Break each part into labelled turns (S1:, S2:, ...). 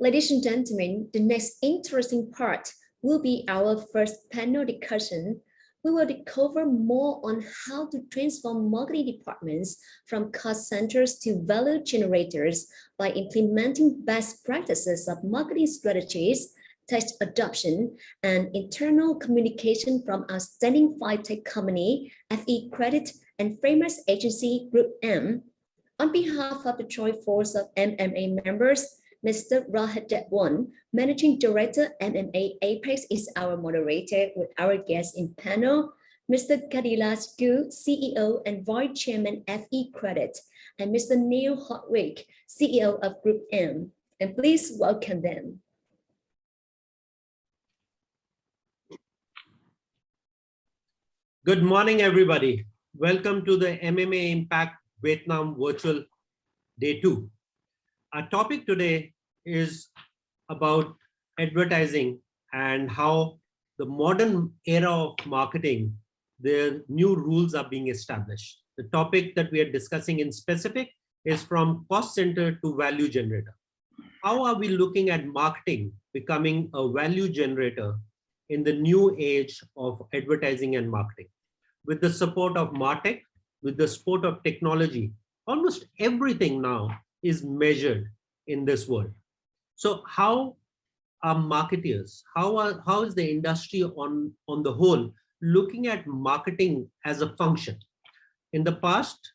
S1: Ladies and gentlemen, the next interesting part will be our first panel discussion. We will cover more on how to transform marketing departments from cost centers to value generators by implementing best practices of marketing strategies, tech adoption, and internal communication from outstanding fintech company, FE Credit, and famous agency Group M. On behalf of the joint force of MMA members, Mr. Rahat Jadwan, Managing Director, MMA Apex, is our moderator with our guests in panel, Mr. Kadilas Gu, CEO and Vice Chairman, FE Credit, and Mr. Neil Hardwick, CEO of Group M. And please welcome them.
S2: Good morning, everybody. Welcome to the MMA Impact Vietnam Virtual Day 2. Our topic today is about advertising and how the modern era of marketing, the new rules are being established. The topic that we are discussing in specific is from cost center to value generator. How are we looking at marketing becoming a value generator in the new age of advertising and marketing? With the support of MarTech, with the support of technology, almost everything now is measured in this world. So how are marketers, how is the industry on the whole looking at marketing as a function? In the past,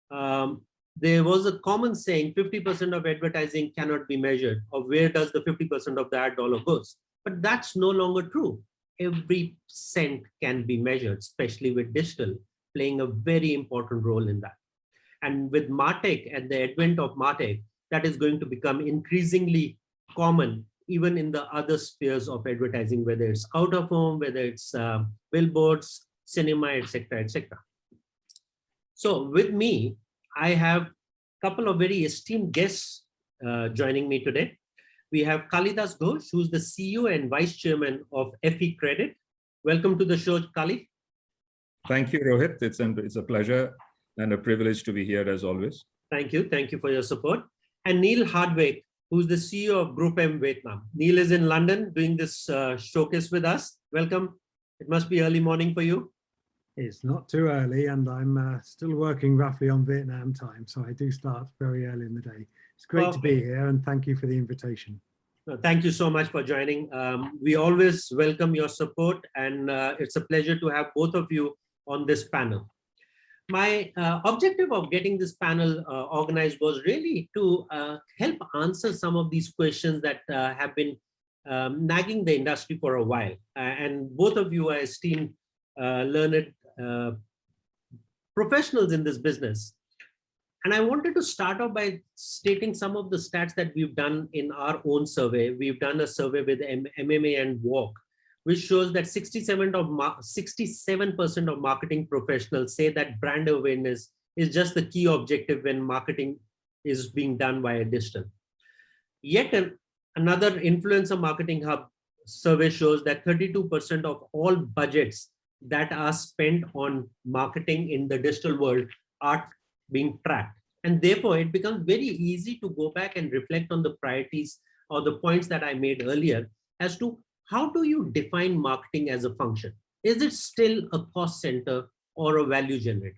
S2: there was a common saying, 50% of advertising cannot be measured, or where does the 50% of the ad dollar goes? But that's no longer true. Every cent can be measured, especially with digital playing a very important role in that. And with MarTech and the advent of MarTech, that is going to become increasingly common even in the other spheres of advertising, whether it's out of home, whether it's billboards, cinema, etc., etc. So with me, I have a couple of very esteemed guests joining me today. We have Kalidas Ghosh, who's the CEO and Vice Chairman of FE Credit. Welcome to the show, Kali.
S3: Thank you, Rohit. It's a pleasure and a privilege to be here as always.
S2: Thank you. Thank you for your support. And Neil Hardwick, who's the CEO of Group M Vietnam. Neil is in London doing this showcase with us. Welcome. It must be early morning for you.
S4: It's not too early, and I'm still working roughly on Vietnam time, so I do start very early in the day. It's great to be here, and thank you for the invitation.
S2: Thank you so much for joining. We always welcome your support, and it's a pleasure to have both of you on this panel. My objective of getting this panel organized was really to help answer some of these questions that have been nagging the industry for a while. And both of you are esteemed, learned professionals in this business. And I wanted to start off by stating some of the stats that we've done in our own survey. We've done a survey with MMA and Walk, which shows that 67% of marketing professionals say that brand awareness is just the key objective when marketing is being done via digital. Yet another Influencer Marketing Hub survey shows that 32% of all budgets that are spent on marketing in the digital world are being tracked. And therefore, it becomes very easy to go back and reflect on the priorities or the points that I made earlier as to how do you define marketing as a function? Is it still a cost center or a value generator?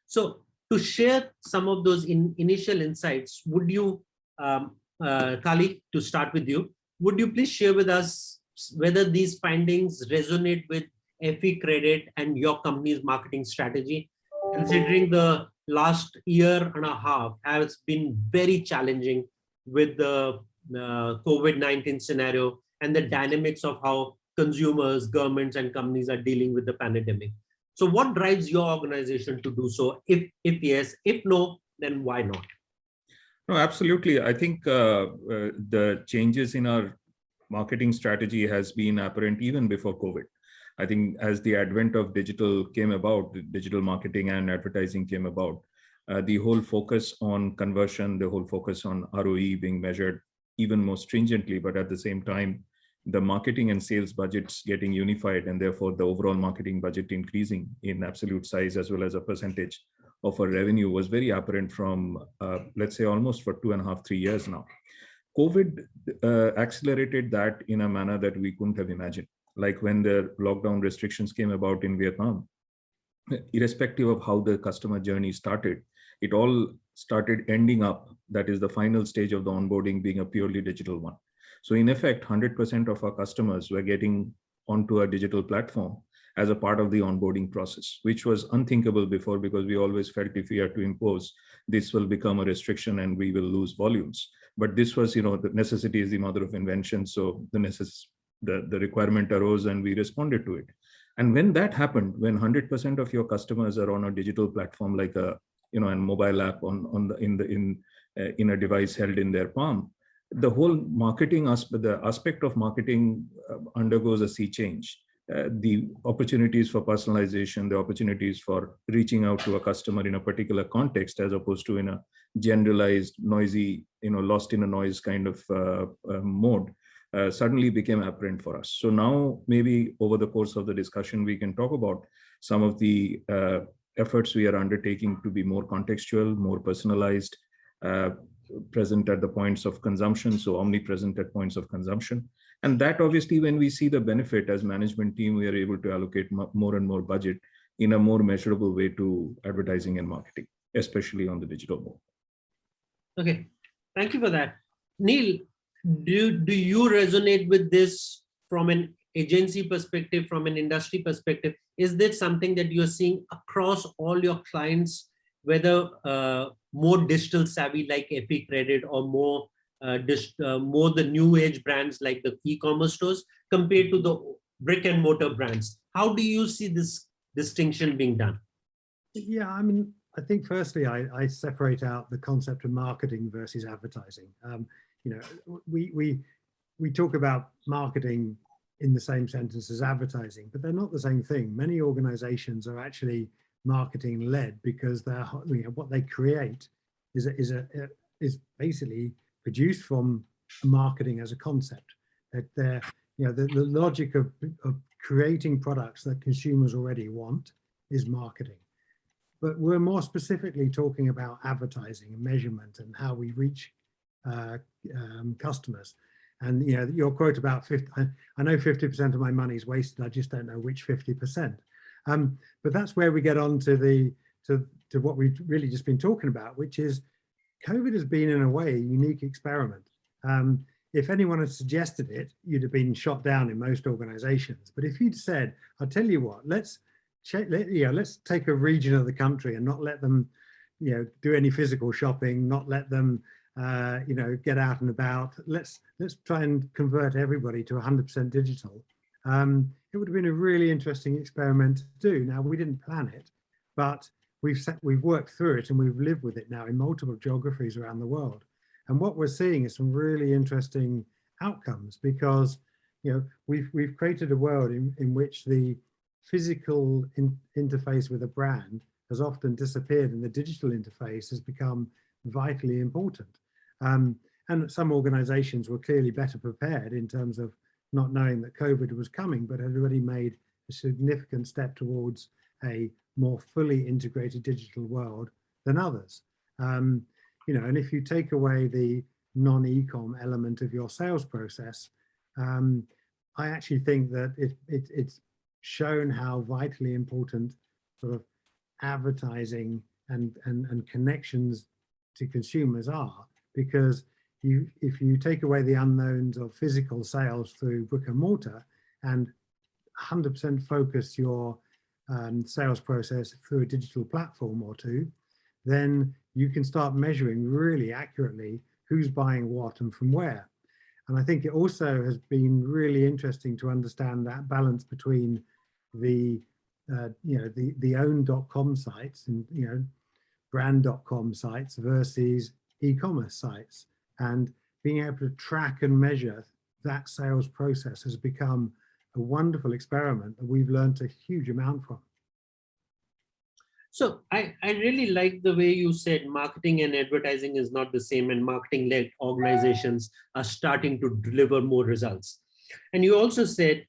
S2: So to share some of those initial insights, would you, Kali, to start with you, would you please share with us whether these findings resonate with FE Credit and your company's marketing strategy, considering the last year and a half has been very challenging with the COVID-19 scenario and the dynamics of how consumers, governments, and companies are dealing with the pandemic. So what drives your organization to do so? If yes, if no, then why not?
S3: No, absolutely. I think the changes in our marketing strategy has been apparent even before COVID. I think as the advent of digital came about, digital marketing and advertising came about, the whole focus on conversion, the whole focus on ROE being measured even more stringently, but at the same time, the marketing and sales budgets getting unified, and therefore the overall marketing budget increasing in absolute size as well as a percentage of our revenue was very apparent from, let's say, almost for 2.5-3 years now. COVID accelerated that in a manner that we couldn't have imagined. Like when the lockdown restrictions came about in Vietnam, irrespective of how the customer journey started, it all started ending up, that is the final stage of the onboarding, being a purely digital one. So in effect, 100% of our customers were getting onto a digital platform as a part of the onboarding process, which was unthinkable before, because we always felt if we are to impose, this will become a restriction and we will lose volumes. But this was, the necessity is the mother of invention. So the requirement arose and we responded to it. And when that happened, when 100% of your customers are on a digital platform, like a mobile app in a device held in their palm, the whole marketing aspect, the aspect of marketing undergoes a sea change. The opportunities for personalization, the opportunities for reaching out to a customer in a particular context, as opposed to in a generalized, noisy, lost in a noise kind of mode, suddenly became apparent for us. So now maybe over the course of the discussion, we can talk about some of the efforts we are undertaking to be more contextual, more personalized, present at the points of consumption, so omnipresent at points of consumption. And that obviously, when we see the benefit as management team, we are able to allocate more and more budget in a more measurable way to advertising and marketing, especially on the digital mode.
S2: Okay, thank you for that. Neil, do you resonate with this from an agency perspective, from an industry perspective? Is this something that you're seeing across all your clients, whether more digital savvy like Epic Credit, or more the new age brands like the e-commerce stores compared to the brick and mortar brands? How do you see this distinction being done?
S4: Yeah, I mean, I think firstly, I separate out the concept of marketing versus advertising. We talk about marketing in the same sentence as advertising, but they're not the same thing. Many organizations are actually marketing led because they're, what they create is basically produced from marketing as a concept. That they're, the logic of creating products that consumers already want is marketing. But we're more specifically talking about advertising and measurement and how we reach customers. And your quote about 50, I know 50% of my money is wasted, I just don't know which 50%. But that's where we get on to what we've really just been talking about, which is COVID has been, in a way, a unique experiment. If anyone had suggested it, you'd have been shot down in most organizations. But if you'd said, I'll tell you what, let's take a region of the country and not let them, do any physical shopping, not let them, get out and about. Let's try and convert everybody to 100% digital. It would have been a really interesting experiment to do. Now, we didn't plan it, but we've worked through it and we've lived with it now in multiple geographies around the world. And what we're seeing is some really interesting outcomes, because we've created a world in which the physical interface with a brand has often disappeared and the digital interface has become vitally important. And some organizations were clearly better prepared in terms of not knowing that COVID was coming, but had already made a significant step towards a more fully integrated digital world than others. And if you take away the non-e-com element of your sales process, I actually think that it's shown how vitally important sort of advertising and connections to consumers are, because if you take away the unknowns of physical sales through brick and mortar and 100% focus your sales process through a digital platform or two, then you can start measuring really accurately who's buying what and from where. And I think it also has been really interesting to understand that balance between the own.com sites and brand.com sites versus e-commerce sites, and being able to track and measure that sales process has become a wonderful experiment that we've learned a huge amount from.
S2: So I really like the way you said marketing and advertising is not the same, and marketing-led organizations are starting to deliver more results. And you also said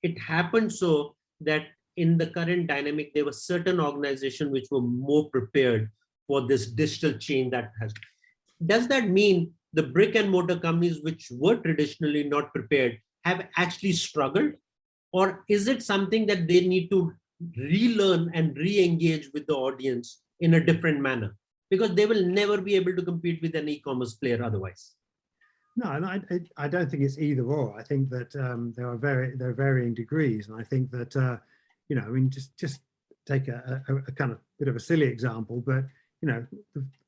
S2: it happened so that in the current dynamic, there were certain organizations which were more prepared for this digital change that has. Does that mean the brick and mortar companies, which were traditionally not prepared, have actually struggled? Or is it something that they need to relearn and re-engage with the audience in a different manner? Because they will never be able to compete with an e-commerce player otherwise.
S4: No, and I don't think it's either or. I think that there are varying degrees, and I think that you know, I mean, just take a kind of bit of a silly example, but you know,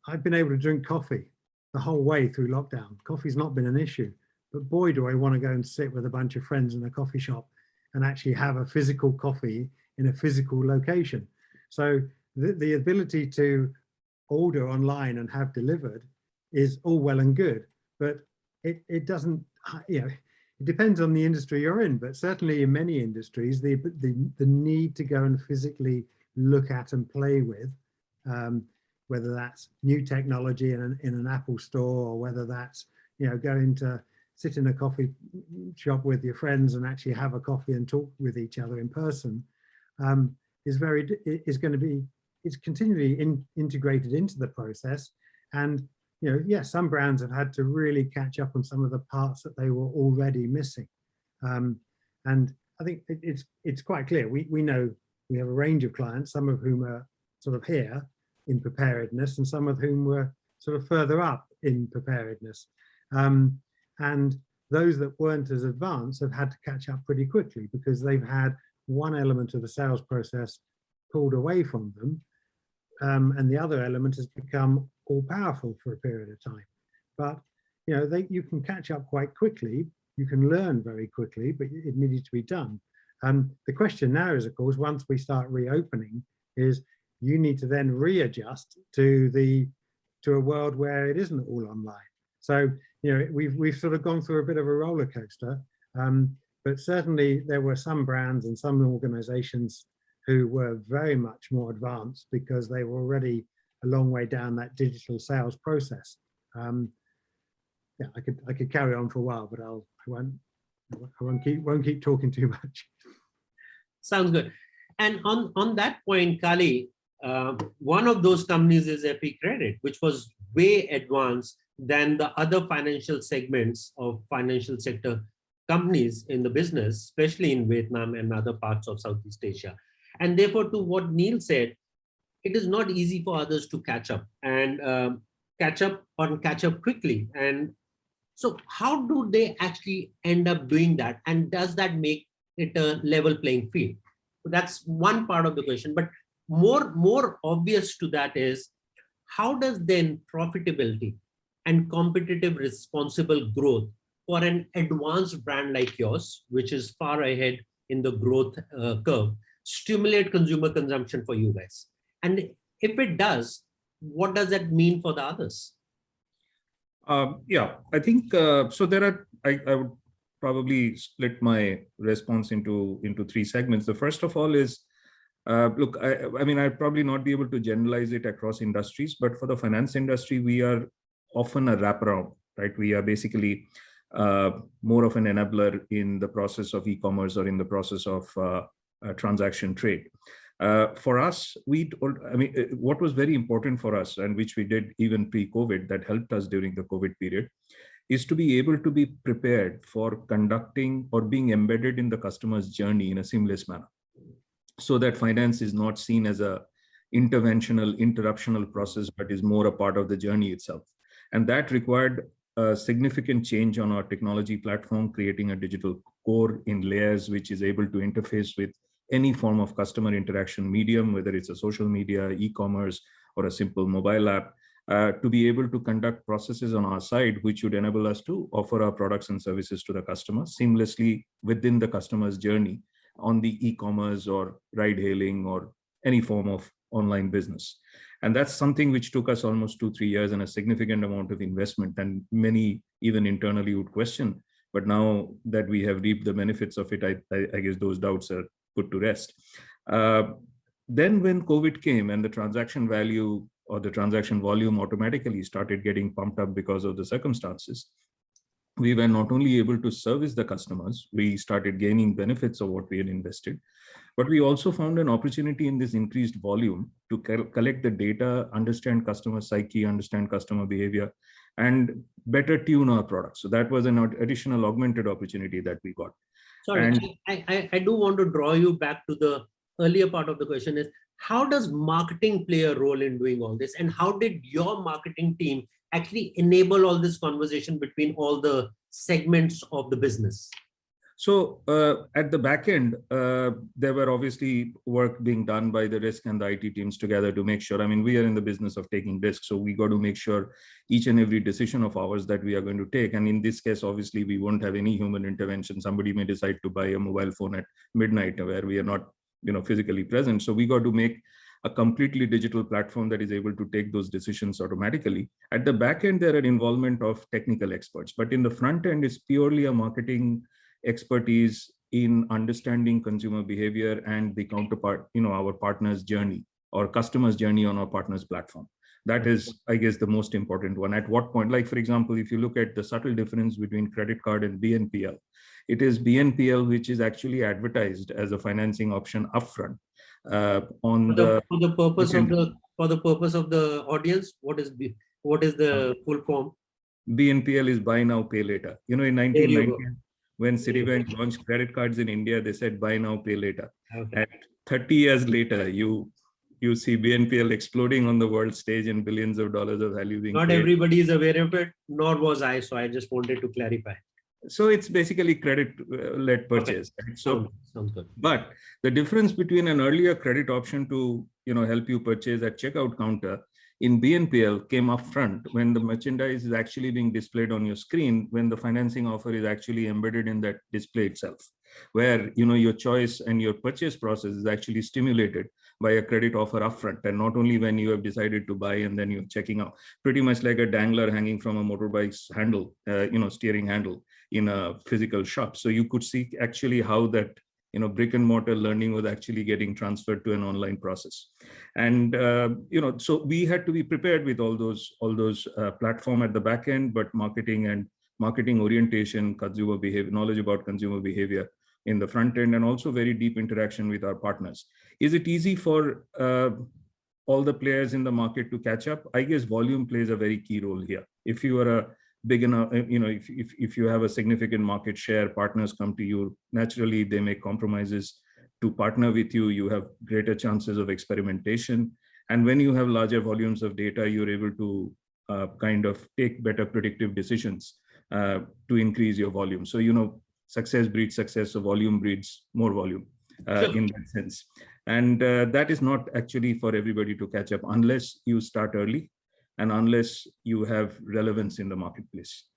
S4: I've been able to drink coffee the whole way through lockdown. Coffee's not been an issue, but boy, do I want to go and sit with a bunch of friends in a coffee shop and actually have a physical coffee in a physical location. So the ability to order online and have delivered is all well and good, but it doesn't, you know, it depends on the industry you're in, but certainly in many industries, the need to go and physically look at and play with, whether that's new technology in an Apple store, or whether that's, you know, going to sit in a coffee shop with your friends and actually have a coffee and talk with each other in person, is going to be, it's continually integrated into the process. And you know, yes, some brands have had to really catch up on some of the parts that they were already missing. And I think it's quite clear. We know we have a range of clients, some of whom are sort of here in preparedness and some of whom were sort of further up in preparedness. And those that weren't as advanced have had to catch up pretty quickly because they've had one element of the sales process pulled away from them. And the other element has become all powerful for a period of time. But you know, you can catch up quite quickly. You can learn very quickly, but it needed to be done. The question now is, of course, once we start reopening, is you need to then readjust to a world where it isn't all online. So you know, we've sort of gone through a bit of a roller coaster. But certainly there were some brands and some organizations who were very much more advanced because they were already a long way down that digital sales process. Yeah, I could carry on for a while, but I won't keep talking too much.
S2: Sounds good. And on that point, Kali, one of those companies is Epi Credit, which was way advanced than the other financial segments of financial sector companies in the business, especially in Vietnam and other parts of Southeast Asia. And therefore, to what Neil said, it is not easy for others to catch up and catch up quickly. And so how do they actually end up doing that? And does that make it a level playing field? So that's one part of the question. But more obvious to that is, how does then profitability and competitive responsible growth for an advanced brand like yours, which is far ahead in the growth curve, stimulate consumer consumption for you guys? And if it does, what does that mean for the others?
S3: Yeah, I think so. There are, I would probably split my response into three segments. The first of all is, look, I mean, I'd probably not be able to generalize it across industries, but for the finance industry, we are often a wraparound, right? We are basically more of an enabler in the process of e-commerce or in the process of transaction trade. For us, what was very important for us, and which we did even pre-COVID, that helped us during the COVID period, is to be able to be prepared for conducting or being embedded in the customer's journey in a seamless manner, so that finance is not seen as a interruptional process, but is more a part of the journey itself. And that required a significant change on our technology platform, creating a digital core in layers, which is able to interface with any form of customer interaction medium, whether it's a social media, e-commerce, or a simple mobile app, to be able to conduct processes on our side, which would enable us to offer our products and services to the customer seamlessly within the customer's journey on the e-commerce or ride hailing or any form of online business. And that's something which took us almost 2-3 years and a significant amount of investment. And many even internally would question, but now that we have reaped the benefits of it, I guess those doubts are put to rest. Then when COVID came and the transaction value or the transaction volume automatically started getting pumped up because of the circumstances, we were not only able to service the customers, we started gaining benefits of what we had invested, but we also found an opportunity in this increased volume to collect the data, understand customer psyche, understand customer behavior, and better tune our products. So that was an additional augmented opportunity that we got.
S2: Sorry,
S3: And
S2: I do want to draw you back to the earlier part of the question is, how does marketing play a role in doing all this? And how did your marketing team actually enable all this conversation between all the segments of the business?
S3: so at the back end, there were obviously work being done by the risk and the IT teams together to make sure, I mean, we are in the business of taking risks. So we got to make sure each and every decision of ours that we are going to take. And in this case, obviously, we won't have any human intervention. Somebody may decide to buy a mobile phone at midnight where we are not, physically present. So we got to make a completely digital platform that is able to take those decisions automatically. At the back end, there are involvement of technical experts, but in the front end, it's purely a marketing expertise in understanding consumer behavior and the counterpart, our partner's journey or customer's journey on our partner's platform. That is, I guess, the most important one. At what point, like, for example, if you look at the subtle difference between credit card and BNPL, it is BNPL which is actually advertised as a financing option upfront. For
S2: the purpose of the audience, what is the full form?
S3: BNPL is buy now, pay later. In 1990, when Citibank launched credit cards in India, they said buy now, pay later.
S2: Okay.
S3: And 30 years later, you see BNPL exploding on the world stage and billions of dollars of value being
S2: Not
S3: paid.
S2: everybody is aware of it, nor was I. So I just wanted to clarify.
S3: So it's basically credit-led purchase.
S2: Okay.
S3: Right? So,
S2: sounds good.
S3: But the difference between an earlier credit option to help you purchase at checkout counter in BNPL came up front when the merchandise is actually being displayed on your screen, when the financing offer is actually embedded in that display itself, where your choice and your purchase process is actually stimulated by a credit offer upfront, and not only when you have decided to buy and then you're checking out, pretty much like a dangler hanging from a motorbike's handle, steering handle in a physical shop. So you could see actually how that brick and mortar learning was actually getting transferred to an online process. And so we had to be prepared with all those platform at the back end, but marketing orientation, consumer behavior, knowledge about consumer behavior in the front end, and also very deep interaction with our partners. Is it easy for all the players in the market to catch up? I guess volume plays a very key role here. If you are a big enough, if you have a significant market share, partners come to you, naturally they make compromises to partner with you. You have greater chances of experimentation. And when you have larger volumes of data, you're able to kind of take better predictive decisions to increase your volume. So, success breeds success, so volume breeds more volume in that sense. And that is not actually for everybody to catch up unless you start early and unless you have relevance in the marketplace.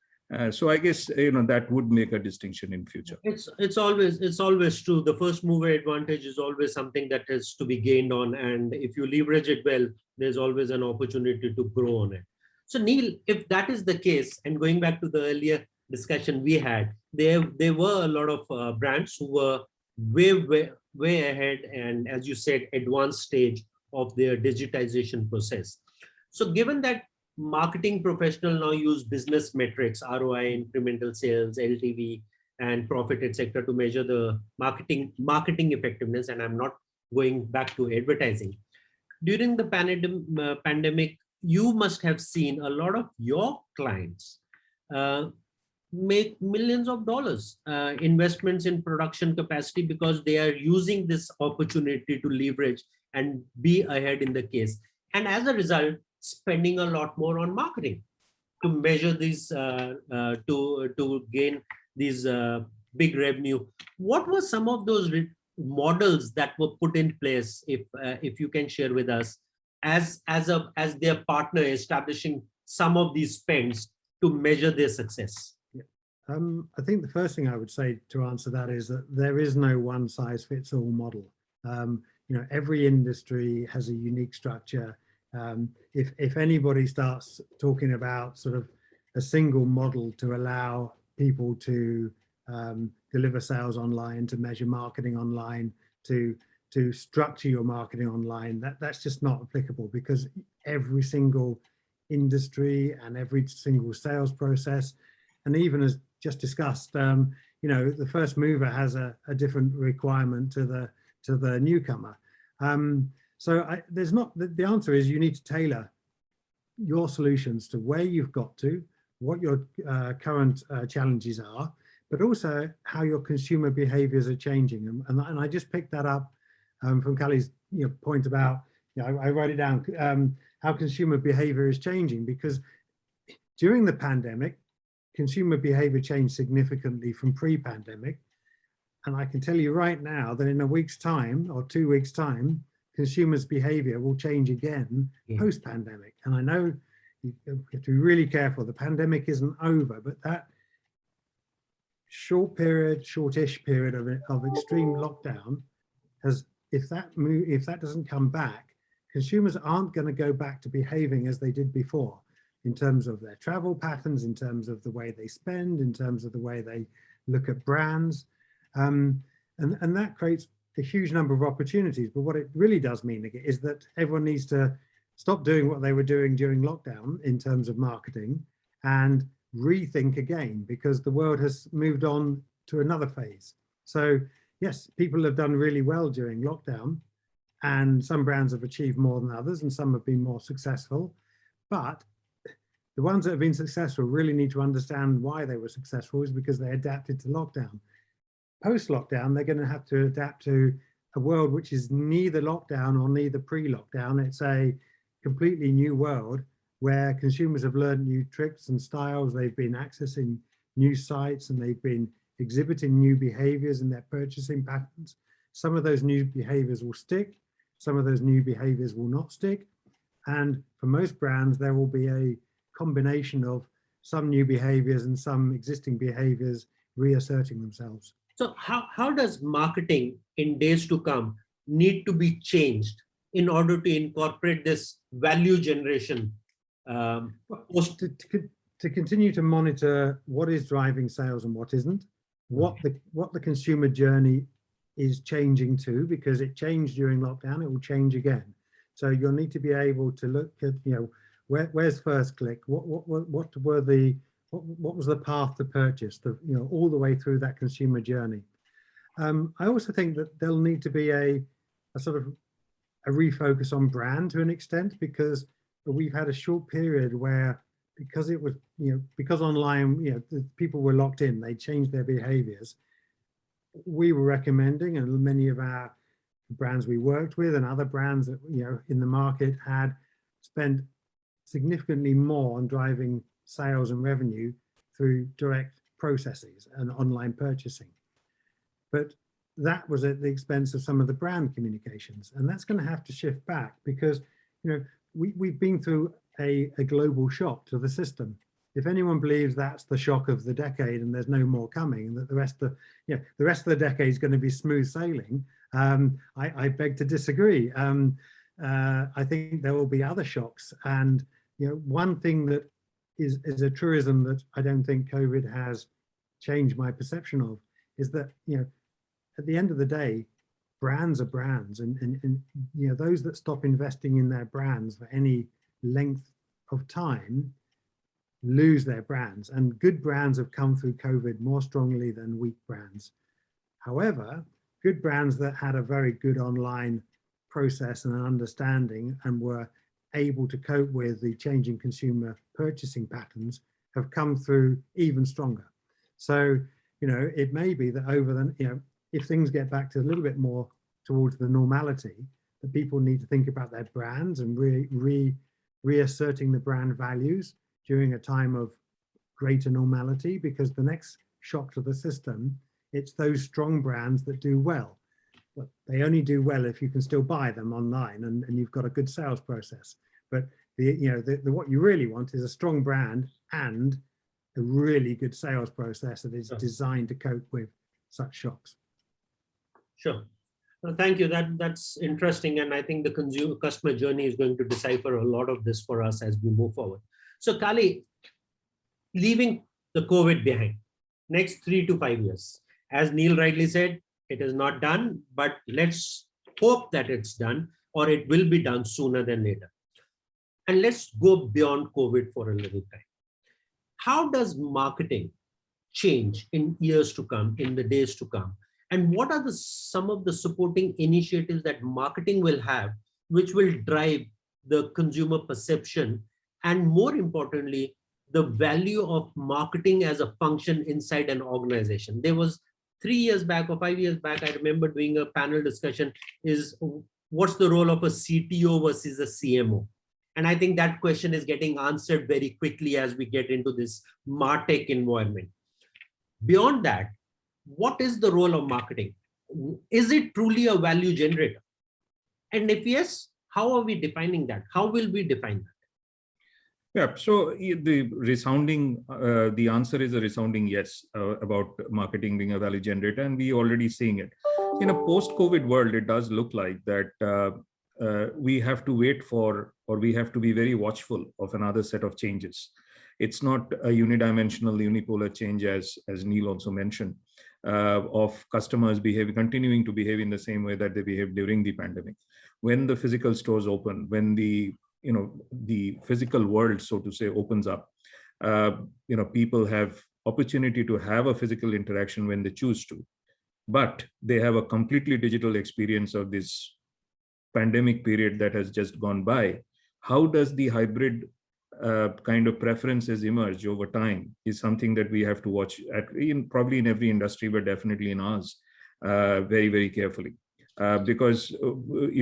S3: So I guess that would make a distinction in future.
S2: It's always true. The first mover advantage is always something that has to be gained on, and if you leverage it well, there's always an opportunity to grow on it. So Neil, if that is the case, and going back to the earlier discussion we had, there were a lot of brands who were way ahead, and as you said, advanced stage of their digitization process. So given that marketing professional now use business metrics, ROI, incremental sales, LTV, and profit, etc., to measure the marketing effectiveness, and I'm not going back to advertising. During the pandemic, you must have seen a lot of your clients make millions of dollars investments in production capacity because they are using this opportunity to leverage and be ahead in the case. And as a result, spending a lot more on marketing to measure these, to gain these big revenue. What were some of those models that were put in place, if you can share with us, as their partner establishing some of these spends to measure their success?
S4: I think the first thing I would say to answer that is that there is no one size fits all model. Every industry has a unique structure. If anybody starts talking about sort of a single model to allow people to deliver sales online, to measure marketing online, to structure your marketing online, that's just not applicable, because every single industry and every single sales process, and even as just discussed, the first mover has a different requirement to the newcomer. So there's not, the answer is you need to tailor your solutions to where you've got to, what your current challenges are, but also how your consumer behaviors are changing. And I just picked that up from Callie's point about, I wrote it down, how consumer behavior is changing, because during the pandemic, consumer behavior changed significantly from pre-pandemic. And I can tell you right now that in a week's time or 2 weeks' time, consumers' behavior will change again post-pandemic. And I know you have to be really careful. The pandemic isn't over, but that shortish period of extreme lockdown has, if that doesn't come back, consumers aren't going to go back to behaving as they did before, in terms of their travel patterns, in terms of the way they spend, in terms of the way they look at brands. And that creates a huge number of opportunities. But what it really does mean is that everyone needs to stop doing what they were doing during lockdown in terms of marketing and rethink again, because the world has moved on to another phase. So yes, people have done really well during lockdown, and some brands have achieved more than others, and some have been more successful. But the ones that have been successful really need to understand why they were successful, is because they adapted to lockdown. Post-lockdown, they're going to have to adapt to a world which is neither lockdown or neither pre-lockdown. It's a completely new world where consumers have learned new tricks and styles. They've been accessing new sites, and they've been exhibiting new behaviors in their purchasing patterns. Some of those new behaviors will stick. Some of those new behaviors will not stick. And for most brands, there will be a combination of some new behaviors and some existing behaviors reasserting themselves.
S2: So how does marketing in days to come need to be changed in order to incorporate this value generation?
S4: To continue to monitor what is driving sales and what isn't, what the consumer journey is changing to, because it changed during lockdown, it will change again. So you'll need to be able to look at, where's first click, what was the path to purchase, all the way through that consumer journey. I also think that there'll need to be a sort of a refocus on brand to an extent, because we've had a short period where, because it was, because online, the people were locked in, they changed their behaviors. We were recommending, and many of our brands we worked with and other brands that, in the market had spent significantly more on driving sales and revenue through direct processes and online purchasing. But that was at the expense of some of the brand communications. And that's going to have to shift back, because, we've been through a global shock to the system. If anyone believes that's the shock of the decade and there's no more coming, and that the rest of the decade is going to be smooth sailing, I beg to disagree. I think there will be other shocks. And one thing that is a truism that I don't think COVID has changed my perception of is that, at the end of the day, brands are brands, and those that stop investing in their brands for any length of time lose their brands. And good brands have come through COVID more strongly than weak brands. However, good brands that had a very good online process and an understanding and were able to cope with the changing consumer purchasing patterns have come through even stronger. So, it may be that over the, if things get back to a little bit more towards the normality, that people need to think about their brands and reasserting the brand values during a time of greater normality, because the next shock to the system, it's those strong brands that do well. But they only do well if you can still buy them online and you've got a good sales process. But what you really want is a strong brand and a really good sales process that is designed to cope with such shocks.
S2: Sure. Well, thank you. That's interesting. And I think the customer journey is going to decipher a lot of this for us as we move forward. So Kali, leaving the COVID behind, next 3 to 5 years, as Neil rightly said, it is not done, but let's hope that it's done, or it will be done sooner than later. And let's go beyond COVID for a little time. How does marketing change in years to come, in the days to come? And what are some of the supporting initiatives that marketing will have, which will drive the consumer perception and more importantly, the value of marketing as a function inside an organization. There was 3 years back or 5 years back, I remember doing a panel discussion is what's the role of a CTO versus a CMO? And I think that question is getting answered very quickly as we get into this MarTech environment. Beyond that, what is the role of marketing? Is it truly a value generator? And if yes, how are we defining that? How will we define that?
S3: Yeah, so the answer is a resounding yes about marketing being a value generator, and we already seeing it. In a post-COVID world, it does look like that we have to wait for, or we have to be very watchful of another set of changes. It's not a unidimensional, unipolar change, as Neil also mentioned, of customers continuing to behave in the same way that they behaved during the pandemic. When the physical stores open, when the physical world, so to say, opens up, people have opportunity to have a physical interaction when they choose to, but they have a completely digital experience of this pandemic period that has just gone by. How does the hybrid kind of preferences emerge over time is something that we have to watch probably in every industry, but definitely in ours, very, very carefully, because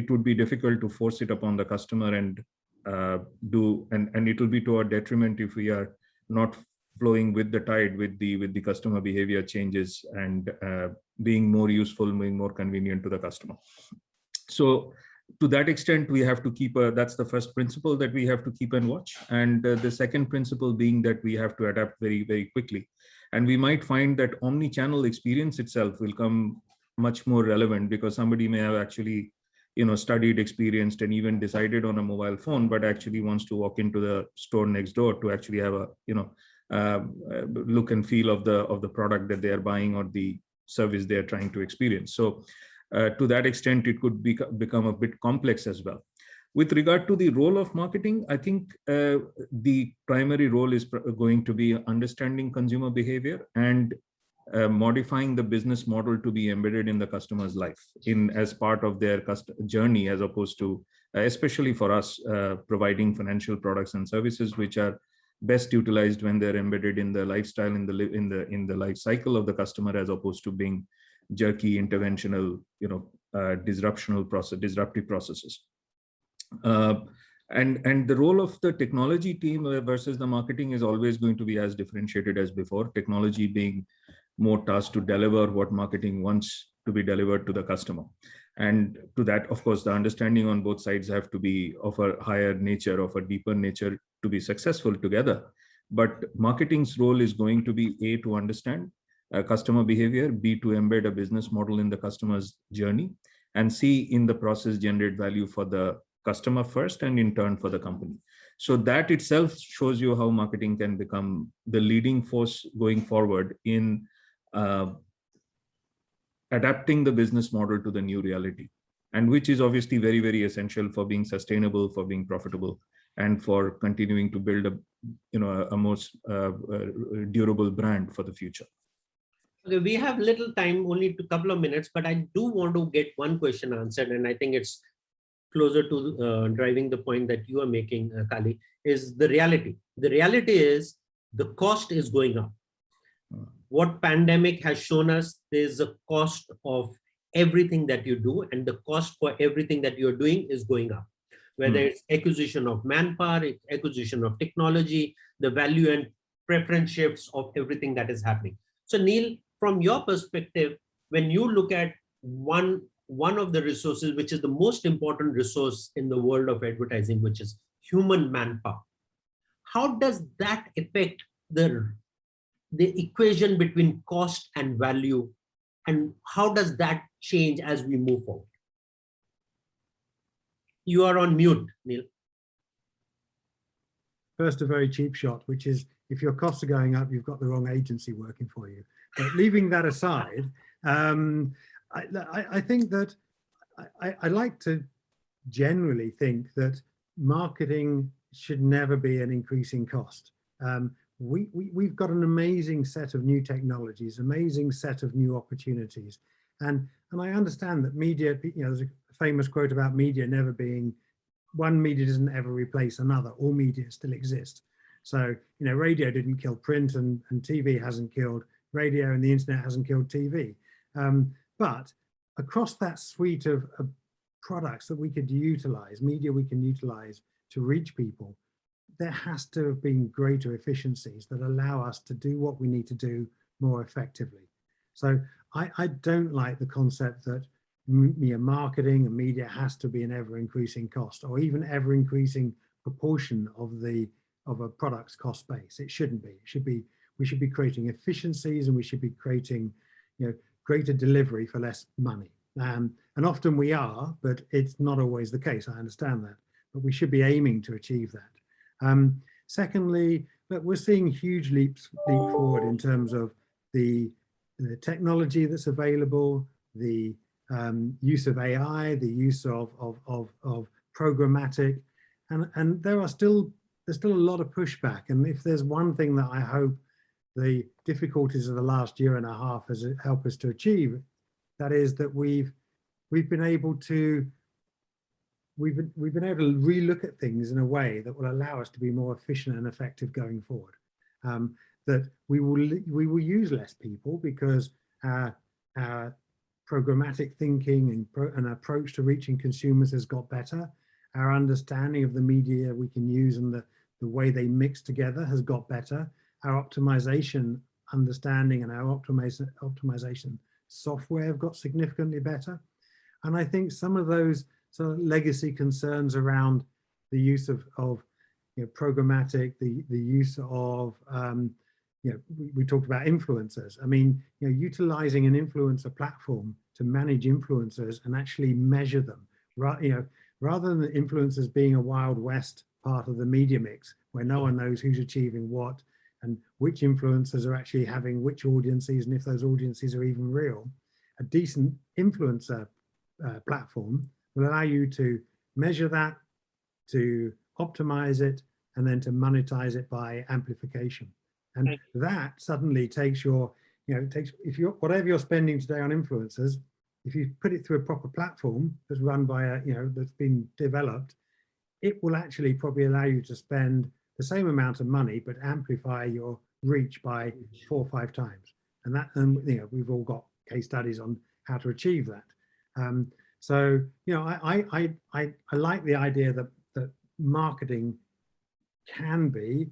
S3: it would be difficult to force it upon the customer and and it will be to our detriment if we are not flowing with the tide with the customer behavior changes and being more useful, being more convenient to the customer. So to that extent, we have to keep that's the first principle that we have to keep and watch. And the second principle being that we have to adapt very, very quickly. And we might find that omni-channel experience itself will come much more relevant, because somebody may have actually studied, experienced, and even decided on a mobile phone, but actually wants to walk into the store next door to actually have a look and feel of the product that they are buying or the service they are trying to experience. So to that extent, it could become a bit complex as well. With regard to the role of marketing, I think the primary role is going to be understanding consumer behavior and modifying the business model to be embedded in the customer's life as part of their journey, as opposed to, especially for us, providing financial products and services which are best utilized when they're embedded in the lifestyle, in the life cycle of the customer, as opposed to being jerky, interventional, disruptive processes. And the role of the technology team versus the marketing is always going to be as differentiated as before. Technology being more tasked to deliver what marketing wants to be delivered to the customer. And to that, of course, the understanding on both sides have to be of a higher nature, of a deeper nature, to be successful together. But marketing's role is going to be A, to understand customer behavior, B, to embed a business model in the customer's journey, and C, in the process, generate value for the customer first and in turn for the company. So that itself shows you how marketing can become the leading force going forward in adapting the business model to the new reality, and which is obviously very, very essential for being sustainable, for being profitable, and for continuing to build a most durable brand for the future.
S2: Okay, we have little time, only a couple of minutes, but I do want to get one question answered, and I think it's closer to driving the point that you are making, Kali, is the reality. The reality is the cost is going up. What pandemic has shown us, there's a cost of everything that you do, and the cost for everything that you're doing is going up. Whether it's acquisition of manpower, acquisition of technology, the value and preference shifts of everything that is happening. So Neil, from your perspective, when you look at one of the resources, which is the most important resource in the world of advertising, which is human manpower, how does that affect the equation between cost and value, and how does that change as we move forward? You are on mute, Neil.
S4: First, a very cheap shot, which is if your costs are going up, you've got the wrong agency working for you. But leaving that aside, I think that I like to generally think that marketing should never be an increasing cost. We've got an amazing set of new technologies, amazing set of new opportunities. And I understand that media, there's a famous quote about media never being one media doesn't ever replace another. All media still exist. So, you know, radio didn't kill print, and TV hasn't killed radio, and the internet hasn't killed TV. But across that suite of products that we could utilize, media we can utilize to reach people, there has to have been greater efficiencies that allow us to do what we need to do more effectively. So I don't like the concept that marketing and media has to be an ever-increasing cost, or even ever-increasing proportion of a product's cost base. It shouldn't be. It should be. We should be creating efficiencies, and we should be creating, you know, greater delivery for less money. And often we are, but it's not always the case. I understand that, but we should be aiming to achieve that. Secondly, look, we're seeing huge leap forward in terms of the technology that's available, the use of AI, the use of programmatic, and there's still a lot of pushback. And if there's one thing that I hope the difficulties of the last year and a half has helped us to achieve, that is that we've been able to relook at things in a way that will allow us to be more efficient and effective going forward. That we will use less people because our programmatic thinking and approach to reaching consumers has got better. Our understanding of the media we can use and the way they mix together has got better. Our optimization understanding and our optimization software have got significantly better. And I think some of those sort of legacy concerns around the use of you know, programmatic, the use of you know, we talked about influencers. I mean, you know, utilizing an influencer platform to manage influencers and actually measure them, you know, rather than the influencers being a Wild West part of the media mix where no one knows who's achieving what and which influencers are actually having which audiences, and if those audiences are even real. A decent influencer platform will allow you to measure that, to optimize it, and then to monetize it by amplification. And that suddenly takes your, you know, whatever you're spending today on influencers, if you put it through a proper platform that's run by a, you know, that's been developed, it will actually probably allow you to spend the same amount of money, but amplify your reach by 4 or 5 times. And that, you know, we've all got case studies on how to achieve that. So, you know, I like the idea that marketing can be,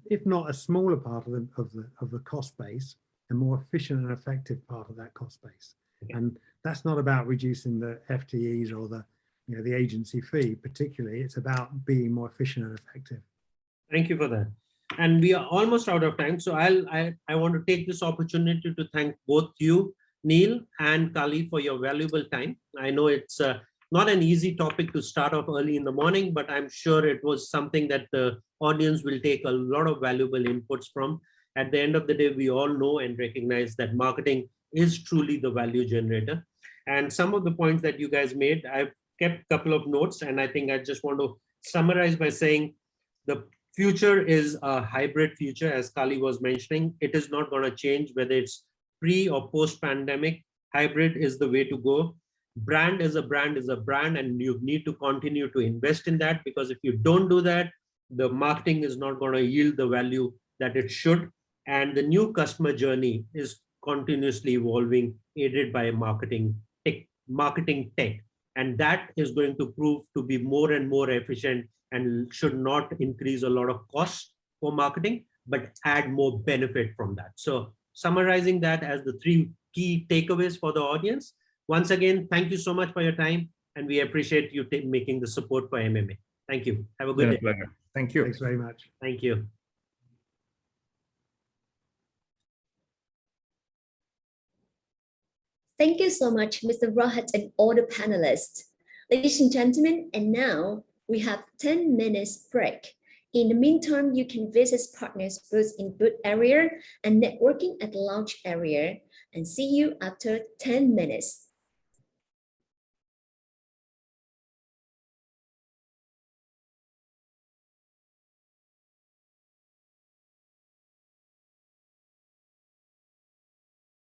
S4: if not a smaller part of the cost base, a more efficient and effective part of that cost base. And that's not about reducing the FTEs or the, you know, the agency fee particularly. It's about being more efficient and effective.
S2: Thank you for that. And we are almost out of time. So I want to take this opportunity to thank both you, Neil and Kali, for your valuable time. I know it's not an easy topic to start off early in the morning, but I'm sure it was something that the audience will take a lot of valuable inputs from. At the end of the day, we all know and recognize that marketing is truly the value generator. And some of the points that you guys made, I've kept a couple of notes, and I think I just want to summarize by saying the future is a hybrid future, as Kali was mentioning. It is not going to change whether it's pre or post pandemic. Hybrid is the way to go. Brand is a brand, and you need to continue to invest in that, because if you don't do that, the marketing is not going to yield the value that it should. And the new customer journey is continuously evolving, aided by marketing tech. And that is going to prove to be more and more efficient and should not increase a lot of costs for marketing, but add more benefit from that. So summarizing that as the 3 key takeaways for the audience. Once again, thank you so much for your time, and we appreciate you making the support for MMA. Thank you. Have a good day.
S3: Pleasure. Thank you.
S4: Thanks very much.
S2: Thank you.
S1: Thank you so much, Mr. Rahat and all the panelists. Ladies and gentlemen, and now we have 10 minutes break. In the meantime, you can visit partners booths in booth area and networking at the lounge area, and see you after 10 minutes.